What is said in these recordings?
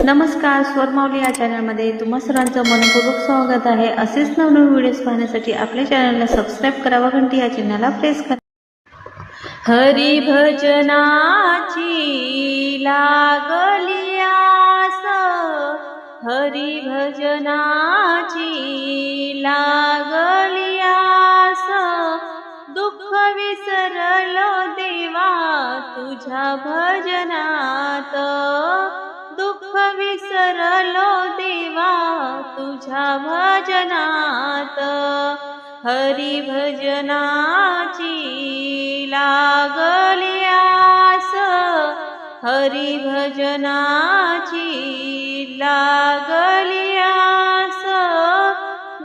नमस्कार, स्वरमावली या चॅनलमध्ये तुम्हा सर्वांचं मनपूर्वक स्वागत आहे। असेच नवनवीन व्हिडिओज पाहण्यासाठी आपल्या चॅनलला सबस्क्राईब करा व घंटी या चिन्हाला प्रेस करा। हरी भजनाची लागली आस, हरी भजनाची लागली आस, दुःख विसरलो देवा तुझ्या भजनात, दुःख विसरलो देवा तुझ्या भजनात। हरी भजनाची लागली आस, हरी भजनाची लागली आस,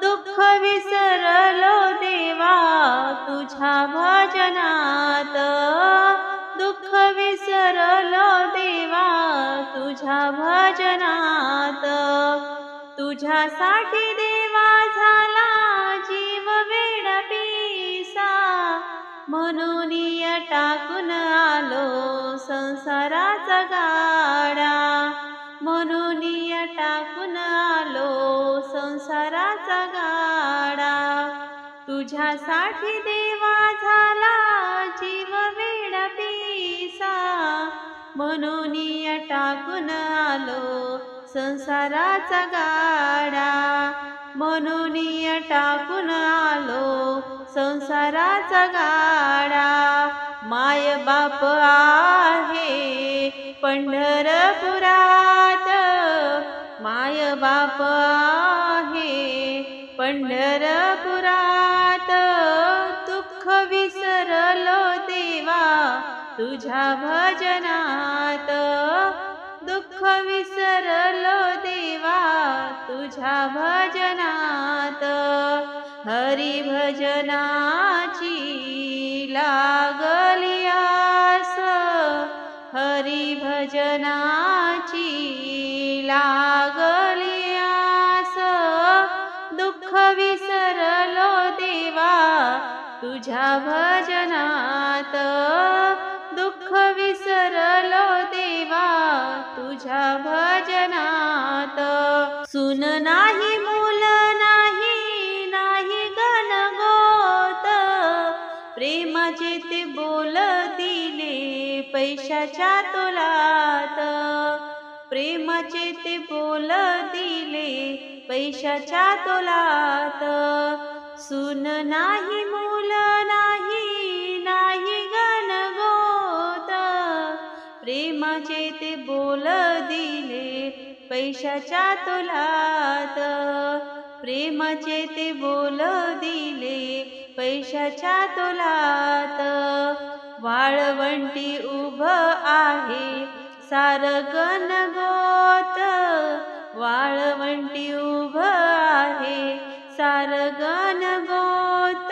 दुःख विसरलो देवा तुझ्या भजनात, दुःख विसरलो देवा तुझ्या भजनात। तुझ्यासाठी देवा झाला जीव वेड पिसा, म्हणून टाकून आलो संसाराचा गाडा, म्हणून टाकून आलो संसाराचा गाडा। तुझ्यासाठी देवा झाला जीव वेड पिसा, म्हणून टाकून आलो संसाराचा गाडा, म्हणून टाकून आलो संसाराचा गाडा। माय बाप आहे पंढरपुरात, माय बाप आहे पंढरपुरात, दुःख विसरलो देवा तुझ्या भजनात, दुःख विसरलो देवा तुझ्या भजनात। हरी भजनाची लागली आस, हरी भजनाची लागली आस, दुःख विसरलो देवा तुझ्या भजनात, दुःख विसरलो देवा तुझ्या भजनात। सुन नाही मूल नाही, नाही गणगोत, प्रेमाचे ते बोल दिले पैशाच्या तोलात, प्रेमाचे ते बोल दिले पैशाच्या तोलात। सुन नाही मूल नाही, नाही गणगोत, प्रेमाचे ते बोल दिले पैशाच्या तोलात, प्रेमाचे ते बोल दिले पैशाच्या तोलात। वाळवंटी उभ आहे सार गणगोत, वाळवंटी उभ आहे सार गणगोत,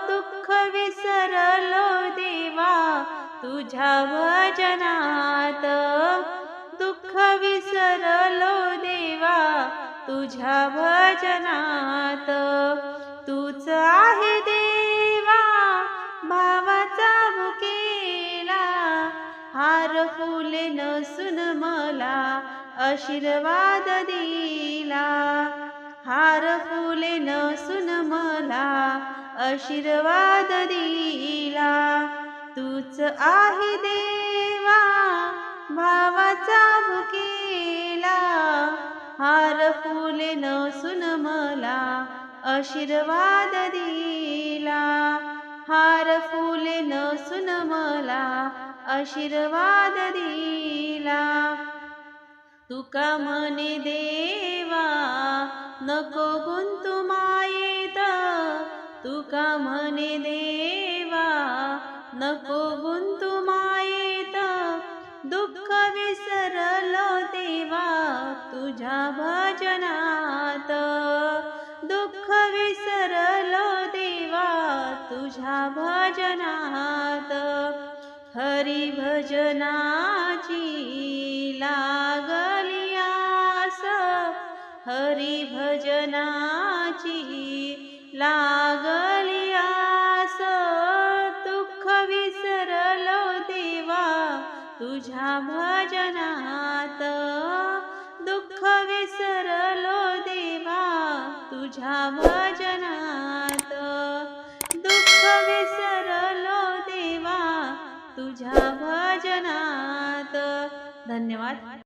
दुःख विसरलो देवा तुझ्या भजनात, दुःख विसरलो देवा तुझ्या भजनात। तूच आहे देवा भावाचा भुकेला, हार फुले नसून मला आशीर्वाद दिला, हार फुले नसून मला आशीर्वाद दिला। तूच आहे देवा भावाचा भुकेला, हार फुले नसून मला आशीर्वाद दिला, हार फुले नसून मला आशीर्वाद दिला। तुका म्हणे देवा नको गुंतू मायेत, तुका म्हणे देवा नको गुंतू मायेत, दुःख विसरलो देवा तुझ्या भजनात, दुःख विसरलो देवा तुझ्या भजनात। हरी भजनाची लागली आस, हरी भजनाची लागली आस, दुःख विसरलो देवा तुझ्या भजनात। तुझ्या भजनात, दुःख विसरलो देवा तुझ्या भजनात. धन्यवाद.